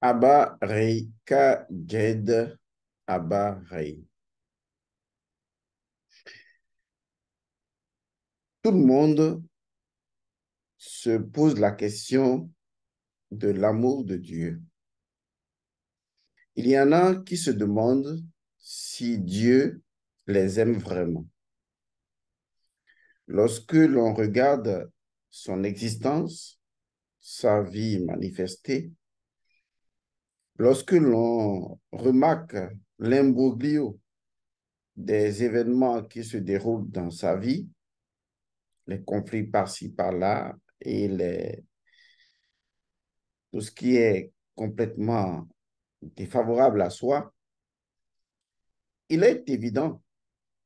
Abba Rei Ka Jed Abba Rei. Tout le monde se pose la question de l'amour de Dieu. Il y en a qui se demandent si Dieu les aime vraiment. Lorsque l'on regarde son existence, sa vie manifestée, lorsque l'on remarque l'imbroglio des événements qui se déroulent dans sa vie, les conflits par-ci, par-là, et tout ce qui est complètement défavorable à soi, il est évident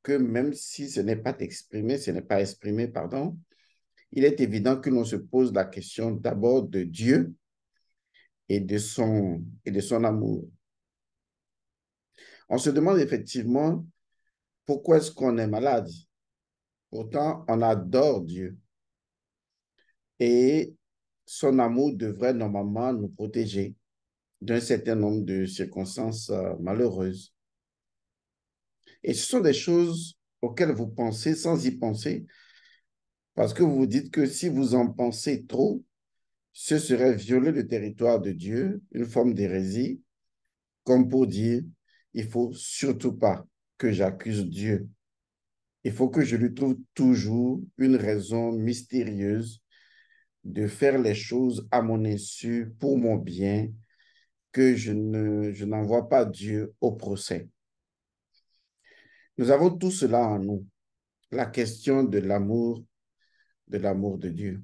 que même si ce n'est pas exprimé, pardon, il est évident que l'on se pose la question d'abord de Dieu et de son amour. On se demande effectivement pourquoi est-ce qu'on est malade. Pourtant, on adore Dieu et son amour devrait normalement nous protéger d'un certain nombre de circonstances malheureuses. Et ce sont des choses auxquelles vous pensez sans y penser, parce que vous vous dites que si vous en pensez trop, ce serait violer le territoire de Dieu, une forme d'hérésie, comme pour dire, il faut surtout pas que j'accuse Dieu. Il faut que je lui trouve toujours une raison mystérieuse de faire les choses à mon insu pour mon bien, que je n'envoie pas Dieu au procès. Nous avons tout cela en nous, la question de l'amour de Dieu.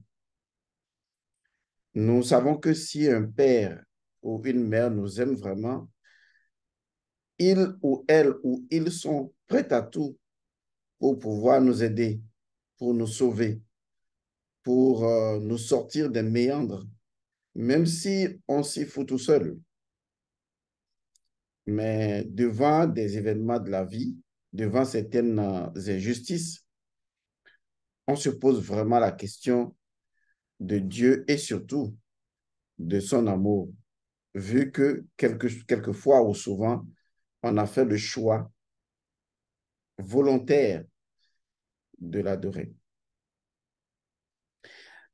Nous savons que si un père ou une mère nous aime vraiment, il ou elle ou ils sont prêts à tout pour pouvoir nous aider, pour nous sauver, pour nous sortir des méandres, même si on s'y fout tout seul. Mais devant des événements de la vie, devant certaines injustices, on se pose vraiment la question de Dieu et surtout de son amour, vu que quelquefois ou souvent, on a fait le choix volontaire de l'adorer.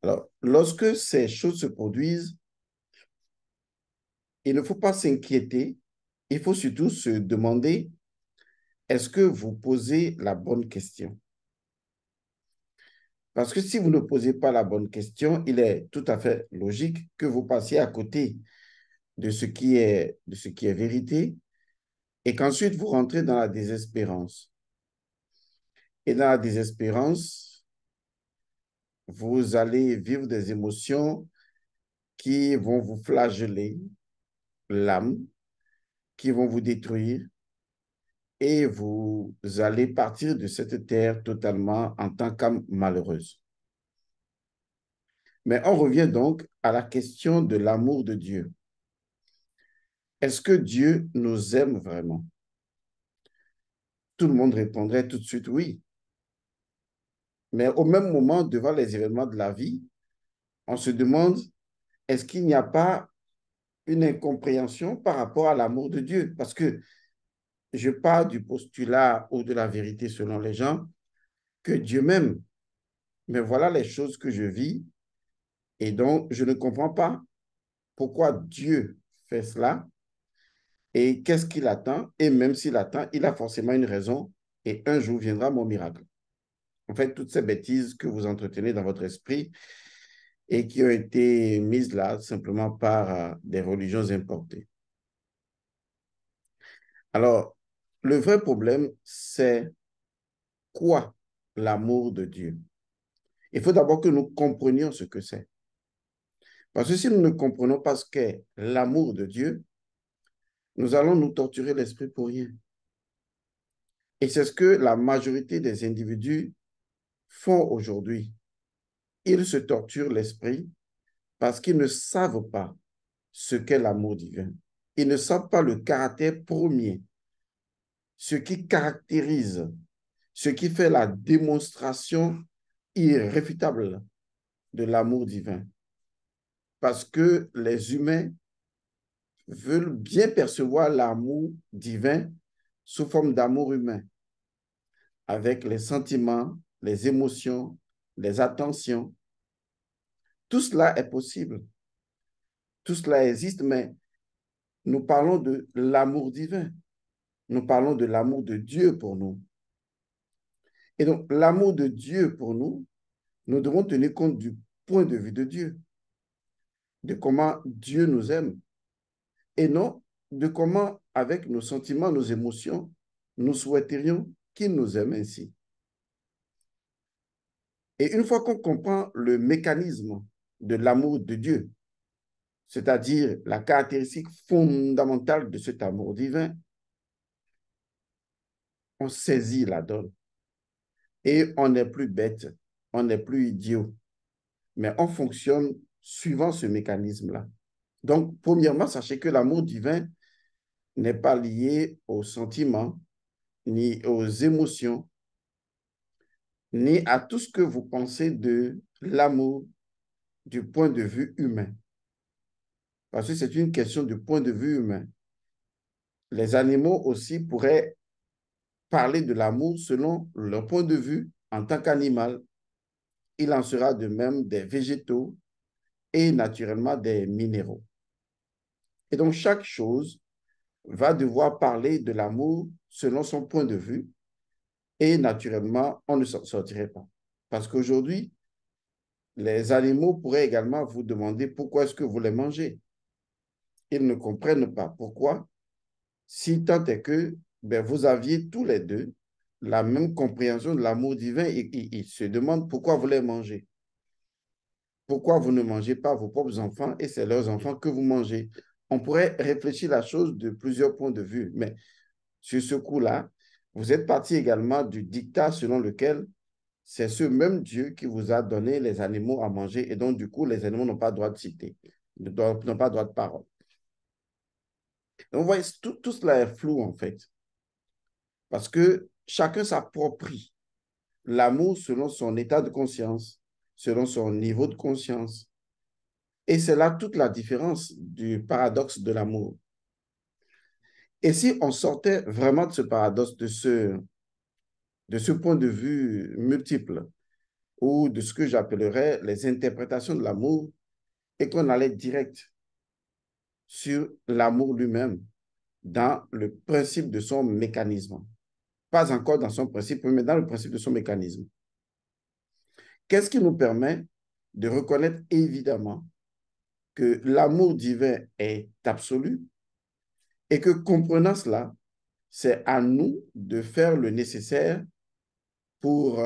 Alors, lorsque ces choses se produisent, il ne faut pas s'inquiéter, il faut surtout se demander, est-ce que vous posez la bonne question? Parce que si vous ne posez pas la bonne question, il est tout à fait logique que vous passiez à côté de ce qui est vérité et qu'ensuite vous rentrez dans la désespérance. Et dans la désespérance, vous allez vivre des émotions qui vont vous flageller l'âme, qui vont vous détruire et vous allez partir de cette terre totalement en tant qu'âme malheureuse. Mais on revient donc à la question de l'amour de Dieu. Est-ce que Dieu nous aime vraiment? Tout le monde répondrait tout de suite oui. Mais au même moment, devant les événements de la vie, on se demande, est-ce qu'il n'y a pas une incompréhension par rapport à l'amour de Dieu? Parce que je pars du postulat ou de la vérité selon les gens que Dieu m'aime. Mais voilà les choses que je vis et donc je ne comprends pas pourquoi Dieu fait cela et qu'est-ce qu'il attend. Et même s'il attend, il a forcément une raison et un jour viendra mon miracle. En fait, toutes ces bêtises que vous entretenez dans votre esprit et qui ont été mises là simplement par des religions importées. Alors, le vrai problème, c'est quoi l'amour de Dieu? Il faut d'abord que nous comprenions ce que c'est. Parce que si nous ne comprenons pas ce qu'est l'amour de Dieu, nous allons nous torturer l'esprit pour rien. Et c'est ce que la majorité des individus font aujourd'hui. Ils se torturent l'esprit parce qu'ils ne savent pas ce qu'est l'amour divin. Ils ne savent pas le caractère premier, ce qui caractérise, ce qui fait la démonstration irréfutable de l'amour divin. Parce que les humains veulent bien percevoir l'amour divin sous forme d'amour humain, avec les sentiments, les émotions, les attentions. Tout cela est possible. Tout cela existe, mais nous parlons de l'amour divin. Nous parlons de l'amour de Dieu pour nous. Et donc, l'amour de Dieu pour nous, nous devons tenir compte du point de vue de Dieu, de comment Dieu nous aime, et non de comment, avec nos sentiments, nos émotions, nous souhaiterions qu'il nous aime ainsi. Et une fois qu'on comprend le mécanisme de l'amour de Dieu, c'est-à-dire la caractéristique fondamentale de cet amour divin, on saisit la donne. Et on n'est plus bête, on n'est plus idiot, mais on fonctionne suivant ce mécanisme-là. Donc, premièrement, sachez que l'amour divin n'est pas lié aux sentiments, ni aux émotions, ni à tout ce que vous pensez de l'amour du point de vue humain. Parce que c'est une question du point de vue humain. Les animaux aussi pourraient parler de l'amour selon leur point de vue en tant qu'animal. Il en sera de même des végétaux et naturellement des minéraux. Et donc, chaque chose va devoir parler de l'amour selon son point de vue et naturellement, on ne s'en sortirait pas. Parce qu'aujourd'hui, les animaux pourraient également vous demander pourquoi est-ce que vous les mangez. Ils ne comprennent pas pourquoi, si tant est que vous aviez tous les deux la même compréhension de l'amour divin et ils se demandent pourquoi vous les mangez. Pourquoi vous ne mangez pas vos propres enfants et c'est leurs enfants que vous mangez. On pourrait réfléchir la chose de plusieurs points de vue, mais sur ce coup-là, vous êtes parti également du dictat selon lequel c'est ce même Dieu qui vous a donné les animaux à manger et donc du coup, les animaux n'ont pas droit de citer, n'ont pas droit de parole. Donc, vous voyez, tout cela est flou en fait, parce que chacun s'approprie l'amour selon son état de conscience, selon son niveau de conscience. Et c'est là toute la différence du paradoxe de l'amour. Et si on sortait vraiment de ce paradoxe, de ce point de vue multiple, ou de ce que j'appellerais les interprétations de l'amour, et qu'on allait direct sur l'amour lui-même, dans le principe de son mécanisme. Pas encore dans son principe, mais dans le principe de son mécanisme. Qu'est-ce qui nous permet de reconnaître évidemment que l'amour divin est absolu et que comprenant cela, c'est à nous de faire le nécessaire pour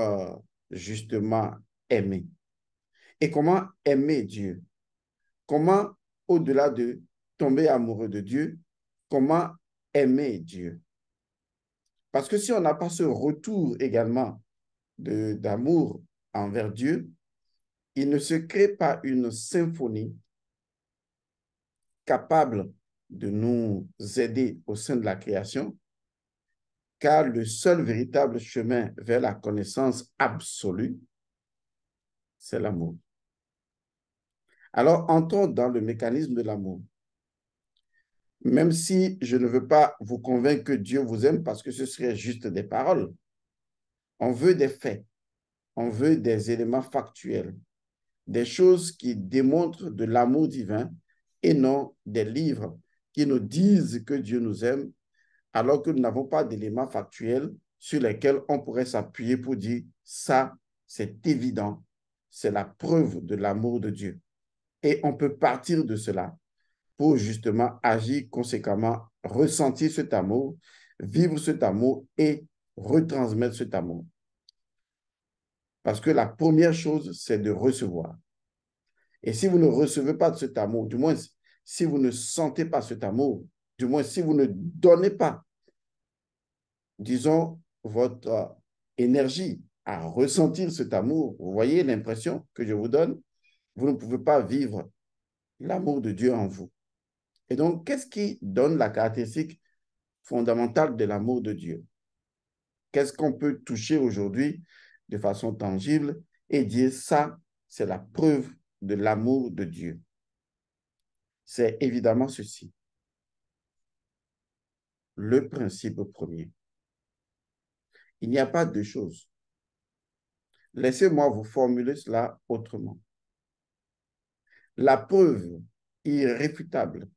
justement aimer. Et comment aimer Dieu? Comment, au-delà de tomber amoureux de Dieu, comment aimer Dieu? Parce que si on n'a pas ce retour également d'amour envers Dieu, il ne se crée pas une symphonie capable de nous aider au sein de la création, car le seul véritable chemin vers la connaissance absolue, c'est l'amour. Alors, entrons dans le mécanisme de l'amour. Même si je ne veux pas vous convaincre que Dieu vous aime parce que ce serait juste des paroles, on veut des faits, on veut des éléments factuels, des choses qui démontrent de l'amour divin et non des livres qui nous disent que Dieu nous aime alors que nous n'avons pas d'éléments factuels sur lesquels on pourrait s'appuyer pour dire ça, c'est évident, c'est la preuve de l'amour de Dieu. Et on peut partir de cela pour justement agir conséquemment, ressentir cet amour, vivre cet amour et retransmettre cet amour. Parce que la première chose, c'est de recevoir. Et si vous ne recevez pas de cet amour, du moins si vous ne sentez pas cet amour, du moins si vous ne donnez pas, disons, votre énergie à ressentir cet amour, vous voyez l'impression que je vous donne, vous ne pouvez pas vivre l'amour de Dieu en vous. Et donc, qu'est-ce qui donne la caractéristique fondamentale de l'amour de Dieu? Qu'est-ce qu'on peut toucher aujourd'hui de façon tangible et dire ça, c'est la preuve de l'amour de Dieu? C'est évidemment ceci. le principe premier. Il n'y a pas deux choses. Laissez-moi vous formuler cela autrement. La preuve irréfutable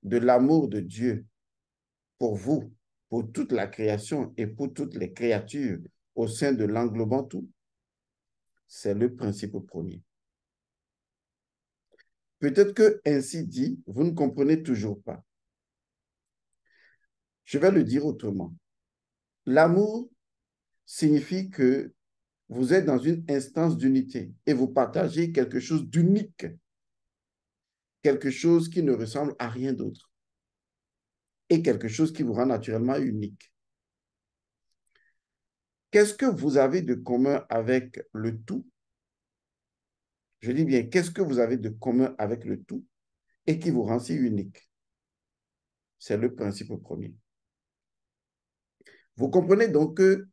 de l'amour de Dieu pour vous, pour toute la création et pour toutes les créatures au sein de l'englobant tout, c'est le principe premier. Peut-être que, ainsi dit, vous ne comprenez toujours pas. Je vais le dire autrement. L'amour signifie que vous êtes dans une instance d'unité et vous partagez quelque chose d'unique, quelque chose qui ne ressemble à rien d'autre et quelque chose qui vous rend naturellement unique. Qu'est-ce que vous avez de commun avec le tout? Je dis bien, qu'est-ce que vous avez de commun avec le tout et qui vous rend si unique? C'est le principe premier. Vous comprenez donc que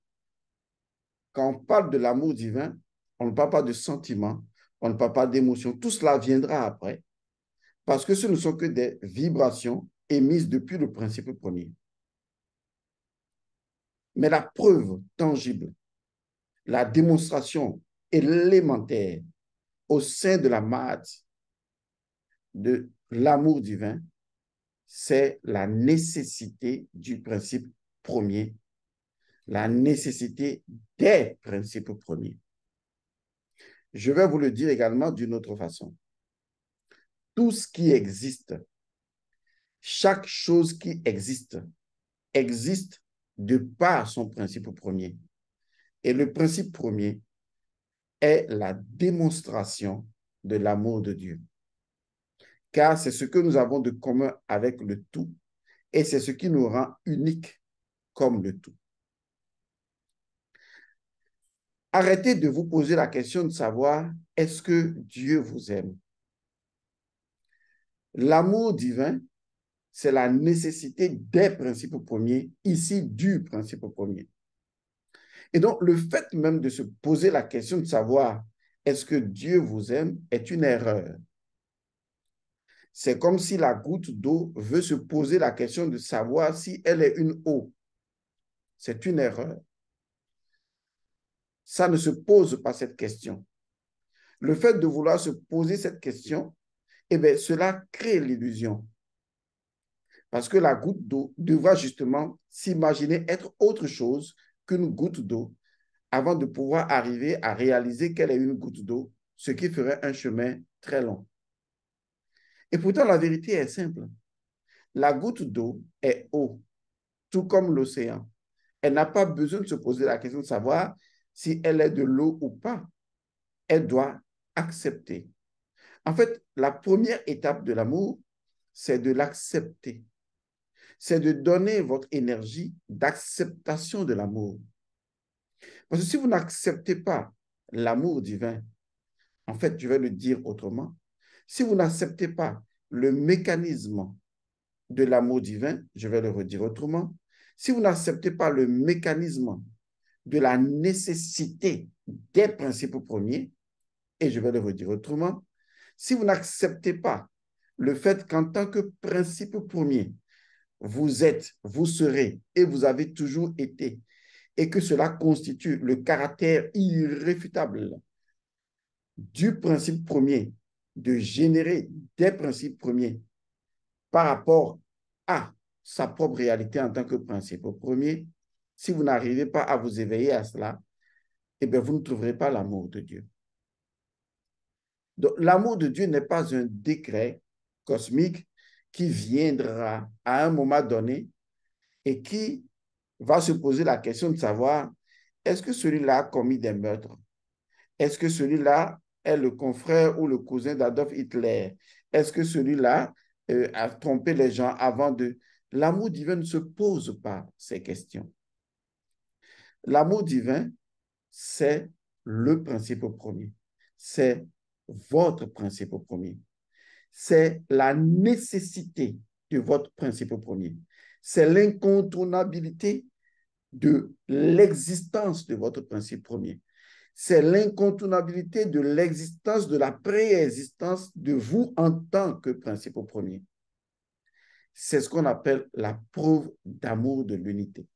quand on parle de l'amour divin, on ne parle pas de sentiments, on ne parle pas d'émotions. Tout cela viendra après parce que ce ne sont que des vibrations émises depuis le principe premier. Mais la preuve tangible, la démonstration élémentaire au sein de la masse de l'amour divin, c'est la nécessité du principe premier, la nécessité des principes premiers. Je vais vous le dire également d'une autre façon. Tout ce qui existe, chaque chose qui existe, existe de par son principe premier. Et le principe premier est la démonstration de l'amour de Dieu. Car c'est ce que nous avons de commun avec le tout et c'est ce qui nous rend uniques comme le tout. Arrêtez de vous poser la question de savoir est-ce que Dieu vous aime? L'amour divin, c'est la nécessité des principes premiers, ici du principe premier. Et donc, le fait même de se poser la question de savoir est-ce que Dieu vous aime est une erreur. C'est comme si la goutte d'eau veut se poser la question de savoir si elle est une eau. C'est une erreur. Ça ne se pose pas cette question. Le fait de vouloir se poser cette question, eh bien, cela crée l'illusion. Parce que la goutte d'eau devra justement s'imaginer être autre chose qu'une goutte d'eau avant de pouvoir arriver à réaliser qu'elle est une goutte d'eau, ce qui ferait un chemin très long. Et pourtant, la vérité est simple. La goutte d'eau est eau, tout comme l'océan. Elle n'a pas besoin de se poser la question de savoir si elle est de l'eau ou pas. Elle doit accepter. En fait, la première étape de l'amour, c'est de l'accepter. C'est de donner votre énergie d'acceptation de l'amour. Parce que si vous n'acceptez pas l'amour divin, en fait, je vais le dire autrement, si vous n'acceptez pas le mécanisme de l'amour divin, je vais le redire autrement, si vous n'acceptez pas le mécanisme de la nécessité des principes premiers, et je vais le redire autrement, si vous n'acceptez pas le fait qu'en tant que principe premier, vous êtes, vous serez et vous avez toujours été, et que cela constitue le caractère irréfutable du principe premier, de générer des principes premiers par rapport à sa propre réalité en tant que principe premier, si vous n'arrivez pas à vous éveiller à cela, eh bien, vous ne trouverez pas l'amour de Dieu. Donc, l'amour de Dieu n'est pas un décret cosmique qui viendra à un moment donné et qui va se poser la question de savoir est-ce que celui-là a commis des meurtres? Est-ce que celui-là est le confrère ou le cousin d'Adolf Hitler? Est-ce que celui-là a trompé les gens avant de... L'amour divin ne se pose pas ces questions. L'amour divin, c'est le principe premier. C'est votre principe premier. C'est la nécessité de votre principe premier. C'est l'incontournabilité de l'existence de votre principe premier. C'est l'incontournabilité de l'existence, de la préexistence de vous en tant que principe premier. C'est ce qu'on appelle la preuve d'amour de l'unité.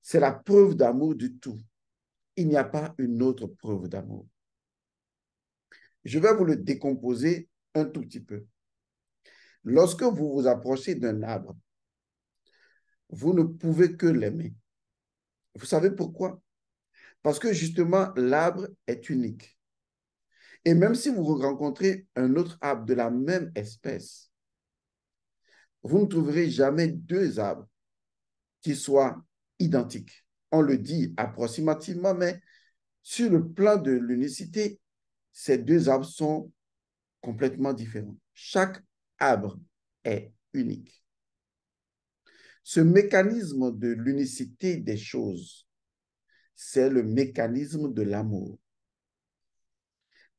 C'est la preuve d'amour du tout. Il n'y a pas une autre preuve d'amour. Je vais vous le décomposer un tout petit peu. Lorsque vous vous approchez d'un arbre, vous ne pouvez que l'aimer. Vous savez pourquoi? Parce que justement, l'arbre est unique. Et même si vous rencontrez un autre arbre de la même espèce, vous ne trouverez jamais deux arbres qui soient identiques. On le dit approximativement, mais sur le plan de l'unicité, ces deux arbres sont complètement différents. Chaque arbre est unique. Ce mécanisme de l'unicité des choses, c'est le mécanisme de l'amour.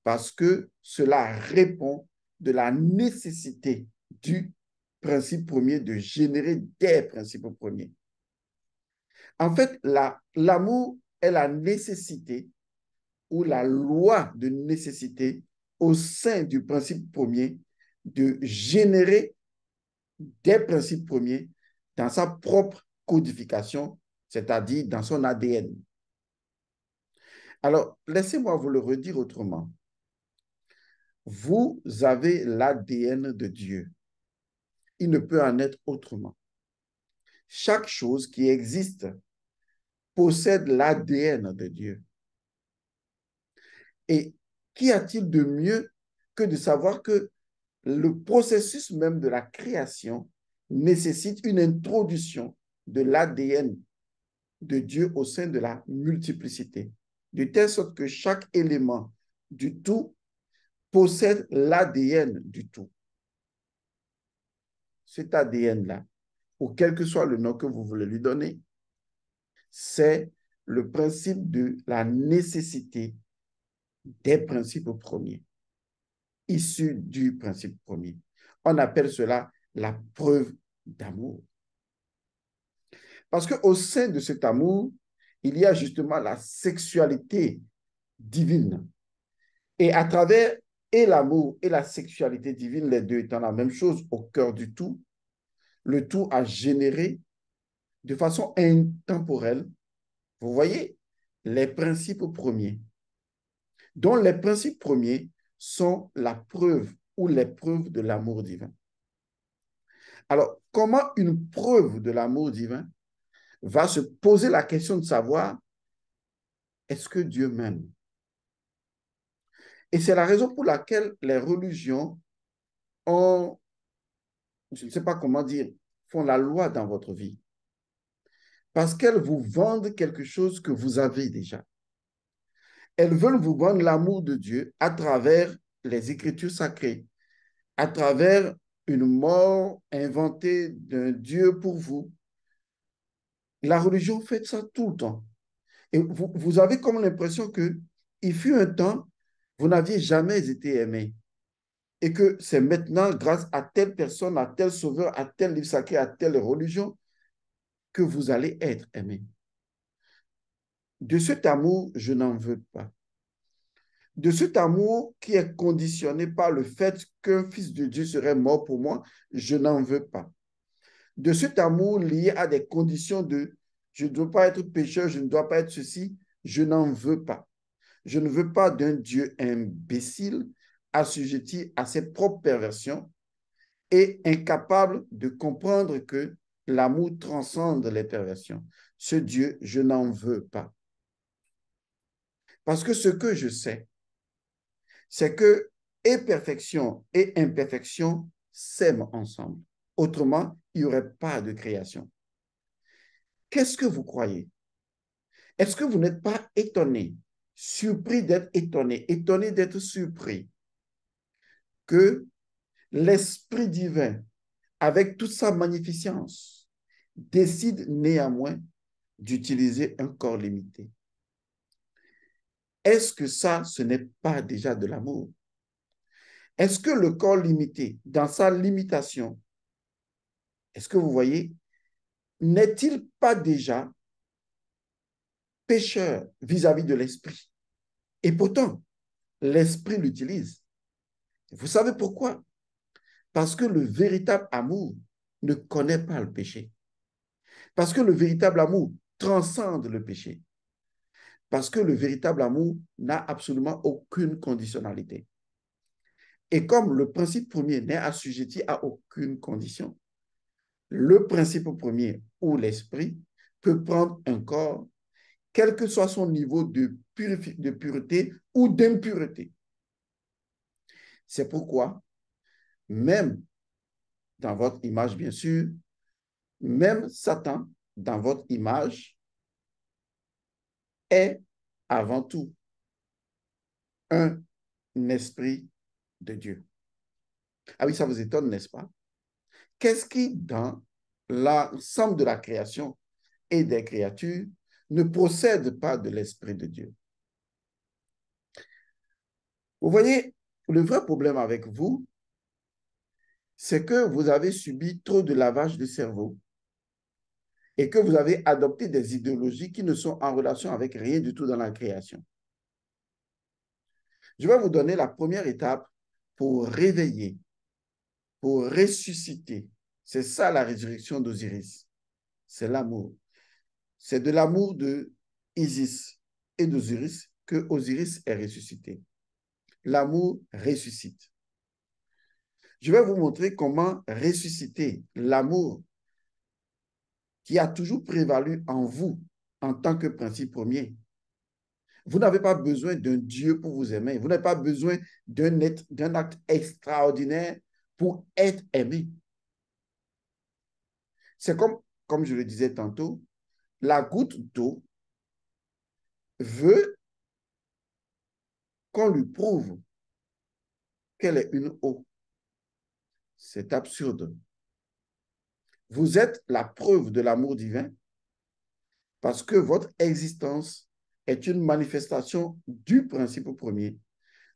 Parce que cela répond de la nécessité du principe premier de générer des principes premiers. En fait, l'amour est la nécessité ou la loi de nécessité au sein du principe premier de générer des principes premiers dans sa propre codification, c'est-à-dire dans son ADN. Alors, laissez-moi vous le redire autrement. Vous avez l'ADN de Dieu. Il ne peut en être autrement. Chaque chose qui existe possède l'ADN de Dieu. Et qu'y a-t-il de mieux que de savoir que le processus même de la création nécessite une introduction de l'ADN de Dieu au sein de la multiplicité, de telle sorte que chaque élément du tout possède l'ADN du tout. Cet ADN-là, ou quel que soit le nom que vous voulez lui donner, c'est le principe de la nécessité des principes premiers, issus du principe premier. On appelle cela la preuve d'amour. Parce qu'au sein de cet amour, il y a justement la sexualité divine. Et à travers et l'amour et la sexualité divine, les deux étant la même chose au cœur du tout, le tout a généré de façon intemporelle, vous voyez, les principes premiers, dont les principes premiers sont la preuve ou les preuves de l'amour divin. Alors, comment une preuve de l'amour divin va se poser la question de savoir, est-ce que Dieu m'aime? Et c'est la raison pour laquelle les religions ont, je ne sais pas comment dire, font la loi dans votre vie. Parce qu'elles vous vendent quelque chose que vous avez déjà. Elles veulent vous vendre l'amour de Dieu à travers les Écritures sacrées, à travers une mort inventée d'un Dieu pour vous. La religion fait ça tout le temps. Et vous avez comme l'impression qu'il fut un temps, vous n'aviez jamais été aimé. Et que c'est maintenant, grâce à telle personne, à tel sauveur, à tel livre sacré, à telle religion, que vous allez être aimé. De cet amour, je n'en veux pas. De cet amour qui est conditionné par le fait qu'un fils de Dieu serait mort pour moi, je n'en veux pas. De cet amour lié à des conditions de je ne dois pas être pécheur, je ne dois pas être ceci, je n'en veux pas. Je ne veux pas d'un Dieu imbécile, assujetti à ses propres perversions et incapable de comprendre que l'amour transcende les perversions. Ce Dieu, je n'en veux pas. Parce que ce que je sais, c'est que et perfection et imperfection s'aiment ensemble. Autrement, il n'y aurait pas de création. Qu'est-ce que vous croyez? Est-ce que vous n'êtes pas étonné, surpris d'être étonné, étonné d'être surpris que l'Esprit divin, avec toute sa magnificence, décide néanmoins d'utiliser un corps limité? Est-ce que ça, ce n'est pas déjà de l'amour? Est-ce que le corps limité, dans sa limitation, est-ce que vous voyez, n'est-il pas déjà pécheur vis-à-vis de l'esprit? Et pourtant, l'esprit l'utilise. Vous savez pourquoi? Parce que le véritable amour ne connaît pas le péché. Parce que le véritable amour transcende le péché. Parce que le véritable amour n'a absolument aucune conditionnalité. Et comme le principe premier n'est assujetti à aucune condition, le principe premier ou l'esprit peut prendre un corps, quel que soit son niveau de pureté ou d'impureté. C'est pourquoi, même dans votre image, bien sûr, même Satan, dans votre image, est avant tout un esprit de Dieu. Ah oui, ça vous étonne, n'est-ce pas? Qu'est-ce qui, dans l'ensemble de la création et des créatures, ne procède pas de l'Esprit de Dieu? Vous voyez, le vrai problème avec vous, c'est que vous avez subi trop de lavage de cerveau et que vous avez adopté des idéologies qui ne sont en relation avec rien du tout dans la création. Je vais vous donner la première étape pour réveiller, pour ressusciter. C'est ça la résurrection d'Osiris. C'est l'amour. C'est de l'amour de Isis et d'Osiris que Osiris est ressuscité. L'amour ressuscite. Je vais vous montrer comment ressusciter l'amour qui a toujours prévalu en vous en tant que principe premier. Vous n'avez pas besoin d'un Dieu pour vous aimer. Vous n'avez pas besoin d'un acte extraordinaire pour être aimé. C'est comme je le disais tantôt, la goutte d'eau veut qu'on lui prouve qu'elle est une eau. C'est absurde. Vous êtes la preuve de l'amour divin parce que votre existence est une manifestation du principe premier,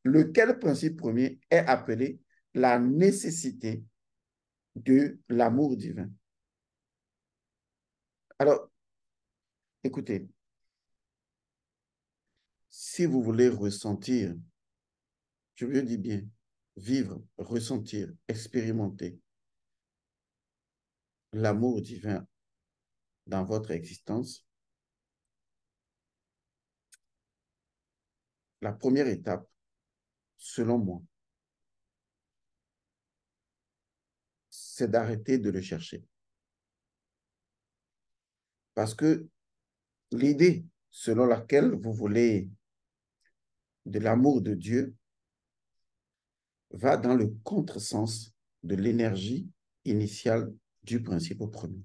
lequel principe premier est appelé la nécessité de l'amour divin. Alors, écoutez, si vous voulez ressentir, je veux dire bien, vivre, ressentir, expérimenter l'amour divin dans votre existence, la première étape, selon moi, c'est d'arrêter de le chercher. Parce que l'idée selon laquelle vous voulez de l'amour de Dieu va dans le contresens de l'énergie initiale du principe premier.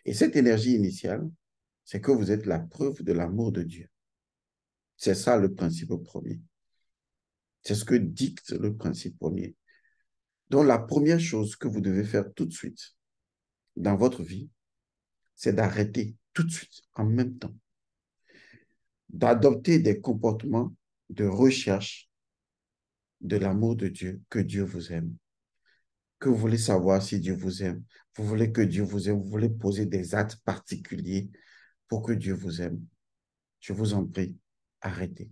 Et cette énergie initiale, c'est que vous êtes la preuve de l'amour de Dieu. C'est ça le principe premier. C'est ce que dicte le principe premier. Donc la première chose que vous devez faire tout de suite dans votre vie, c'est d'arrêter tout de suite, en même temps, d'adopter des comportements de recherche de l'amour de Dieu, que Dieu vous aime, que vous voulez savoir si Dieu vous aime, vous voulez que Dieu vous aime, vous voulez poser des actes particuliers pour que Dieu vous aime. Je vous en prie, arrêtez.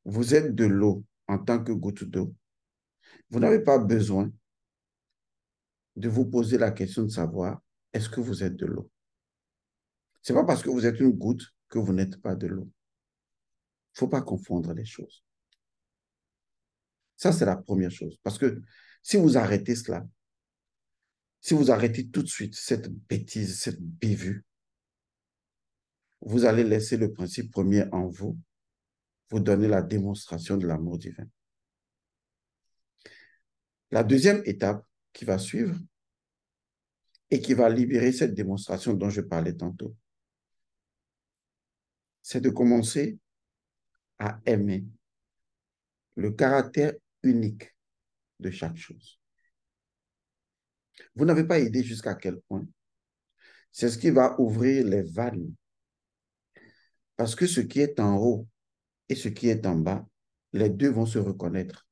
Vous êtes de l'eau en tant que goutte d'eau. Vous n'avez pas besoin de vous poser la question de savoir est-ce que vous êtes de l'eau. Ce n'est pas parce que vous êtes une goutte que vous n'êtes pas de l'eau. Il ne faut pas confondre les choses. Ça, c'est la première chose. Parce que si vous arrêtez cela, si vous arrêtez tout de suite cette bêtise, cette bévue, vous allez laisser le principe premier en vous, vous donner la démonstration de l'amour divin. La deuxième étape qui va suivre et qui va libérer cette démonstration dont je parlais tantôt, c'est de commencer à aimer le caractère unique de chaque chose. Vous n'avez pas idée jusqu'à quel point. C'est ce qui va ouvrir les vannes. Parce que ce qui est en haut et ce qui est en bas, les deux vont se reconnaître.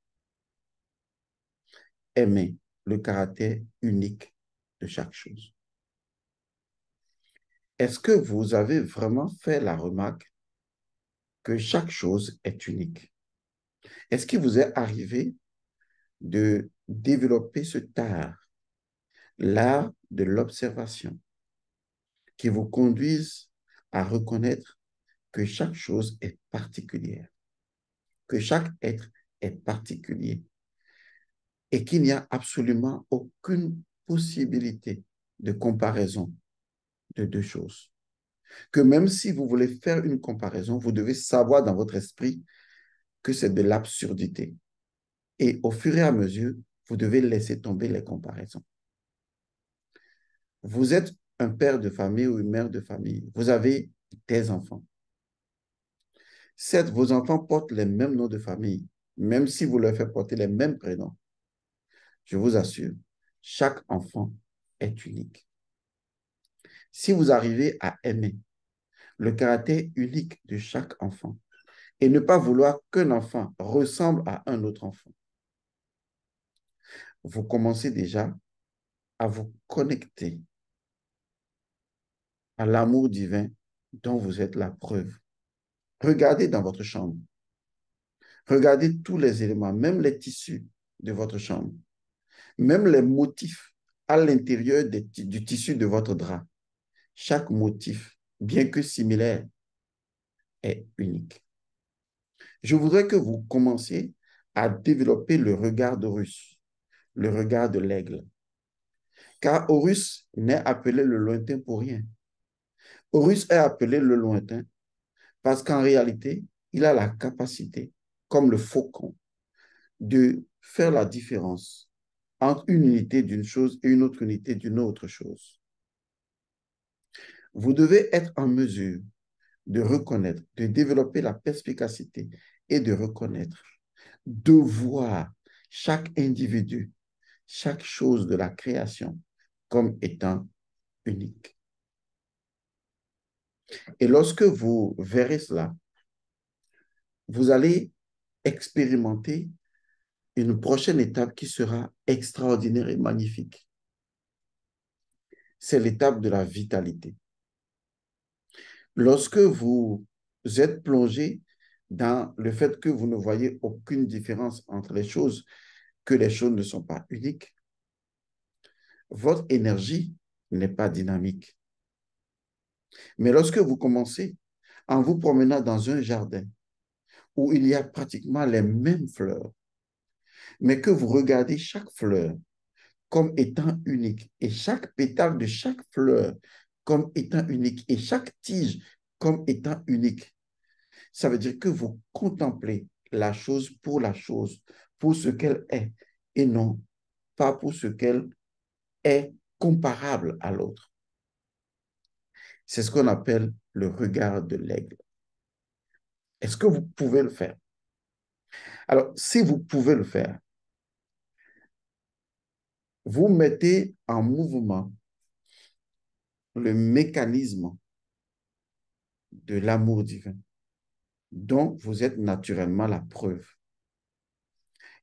Aimer le caractère unique de chaque chose. Est-ce que vous avez vraiment fait la remarque que chaque chose est unique? Est-ce qu'il vous est arrivé de développer ce art, l'art de l'observation, qui vous conduise à reconnaître que chaque chose est particulière, que chaque être est particulier et qu'il n'y a absolument aucune possibilité de comparaison de deux choses. Que même si vous voulez faire une comparaison, vous devez savoir dans votre esprit que c'est de l'absurdité. Et au fur et à mesure, vous devez laisser tomber les comparaisons. Vous êtes un père de famille ou une mère de famille. Vous avez des enfants. Certes, vos enfants portent les mêmes noms de famille, même si vous leur faites porter les mêmes prénoms. Je vous assure, chaque enfant est unique. Si vous arrivez à aimer le caractère unique de chaque enfant et ne pas vouloir qu'un enfant ressemble à un autre enfant, vous commencez déjà à vous connecter à l'amour divin dont vous êtes la preuve. Regardez dans votre chambre. Regardez tous les éléments, même les tissus de votre chambre, même les motifs à l'intérieur du tissu de votre drap. Chaque motif, bien que similaire, est unique. Je voudrais que vous commenciez à développer le regard d'Horus, le regard de l'aigle. Car Horus n'est appelé le lointain pour rien. Horus est appelé le lointain parce qu'en réalité, il a la capacité, comme le faucon, de faire la différence entre une unité d'une chose et une autre unité d'une autre chose. Vous devez être en mesure de reconnaître, de développer la perspicacité et de reconnaître, de voir chaque individu, chaque chose de la création comme étant unique. Et lorsque vous verrez cela, vous allez expérimenter une prochaine étape qui sera extraordinaire et magnifique. C'est l'étape de la vitalité. Lorsque vous êtes plongé dans le fait que vous ne voyez aucune différence entre les choses, que les choses ne sont pas uniques, votre énergie n'est pas dynamique. Mais lorsque vous commencez en vous promenant dans un jardin où il y a pratiquement les mêmes fleurs, mais que vous regardez chaque fleur comme étant unique et chaque pétale de chaque fleur comme étant unique et chaque tige comme étant unique, ça veut dire que vous contemplez la chose, pour ce qu'elle est, et non pas pour ce qu'elle est comparable à l'autre. C'est ce qu'on appelle le regard de l'aigle. Est-ce que vous pouvez le faire? Alors, si vous pouvez le faire, vous mettez en mouvement le mécanisme de l'amour divin dont vous êtes naturellement la preuve.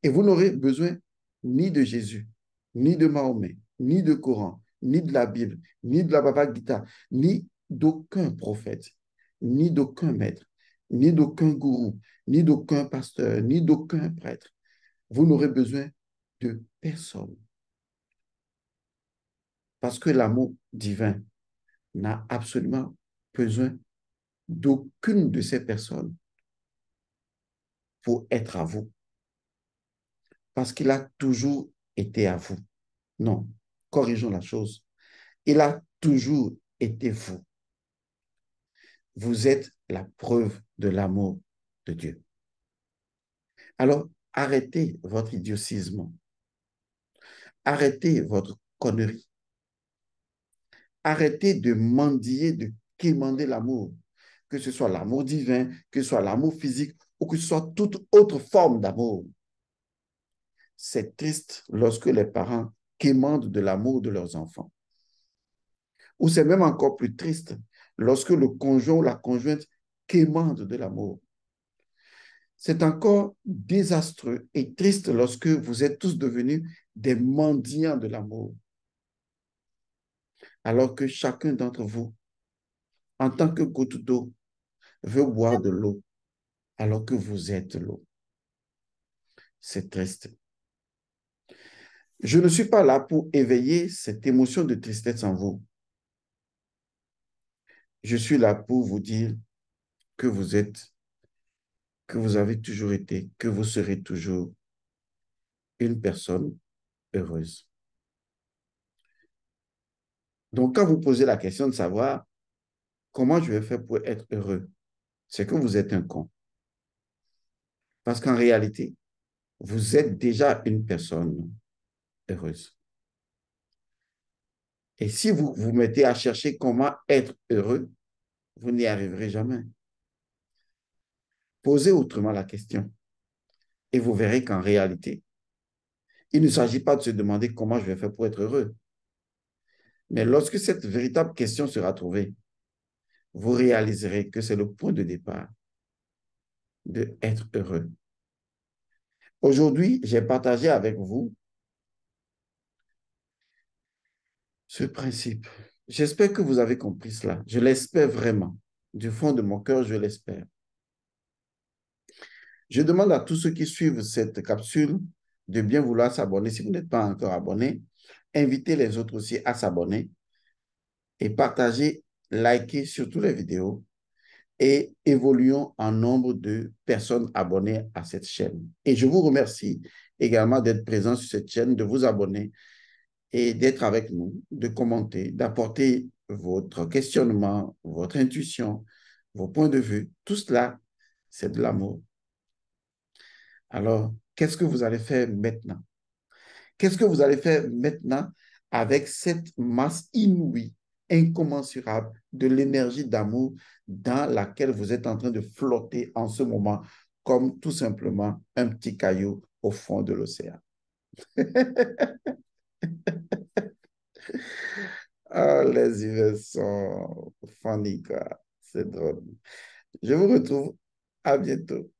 Et vous n'aurez besoin ni de Jésus, ni de Mahomet, ni de Coran, ni de la Bible, ni de la Bhagavad Gita, ni d'aucun prophète, ni d'aucun maître, ni d'aucun gourou, ni d'aucun pasteur, ni d'aucun prêtre. Vous n'aurez besoin de personne. Parce que l'amour divin n'a absolument besoin d'aucune de ces personnes pour être à vous. Parce qu'il a toujours été à vous. Non, corrigeons la chose. Il a toujours été vous. Vous êtes la preuve de l'amour de Dieu. Alors, arrêtez votre idiocisme. Arrêtez votre connerie. Arrêtez de mendier, de quémander l'amour. Que ce soit l'amour divin, que ce soit l'amour physique ou que ce soit toute autre forme d'amour. C'est triste lorsque les parents quémandent de l'amour de leurs enfants. Ou c'est même encore plus triste lorsque le conjoint ou la conjointe quémande de l'amour. C'est encore désastreux et triste lorsque vous êtes tous devenus des mendiants de l'amour, alors que chacun d'entre vous, en tant que goutte d'eau, veut boire de l'eau, alors que vous êtes l'eau. C'est triste. Je ne suis pas là pour éveiller cette émotion de tristesse en vous. Je suis là pour vous dire que vous êtes, que vous avez toujours été, que vous serez toujours une personne heureuse. Donc, quand vous posez la question de savoir comment je vais faire pour être heureux, c'est que vous êtes un con. Parce qu'en réalité, vous êtes déjà une personne heureuse. Et si vous vous mettez à chercher comment être heureux, vous n'y arriverez jamais. Posez autrement la question et vous verrez qu'en réalité, il ne s'agit pas de se demander comment je vais faire pour être heureux. Mais lorsque cette véritable question sera trouvée, vous réaliserez que c'est le point de départ de être heureux. Aujourd'hui, j'ai partagé avec vous ce principe. J'espère que vous avez compris cela. Je l'espère vraiment. Du fond de mon cœur, je l'espère. Je demande à tous ceux qui suivent cette capsule de bien vouloir s'abonner. Si vous n'êtes pas encore abonné, invitez les autres aussi à s'abonner et partagez, likez surtout les vidéos et évoluons en nombre de personnes abonnées à cette chaîne. Et je vous remercie également d'être présent sur cette chaîne, de vous abonner et d'être avec nous, de commenter, d'apporter votre questionnement, votre intuition, vos points de vue. Tout cela, c'est de l'amour. Alors, qu'est-ce que vous allez faire maintenant? Qu'est-ce que vous allez faire maintenant avec cette masse inouïe, incommensurable de l'énergie d'amour dans laquelle vous êtes en train de flotter en ce moment, comme tout simplement un petit caillou au fond de l'océan? Ah, les humains sont funny, quoi. C'est drôle. Je vous retrouve à bientôt.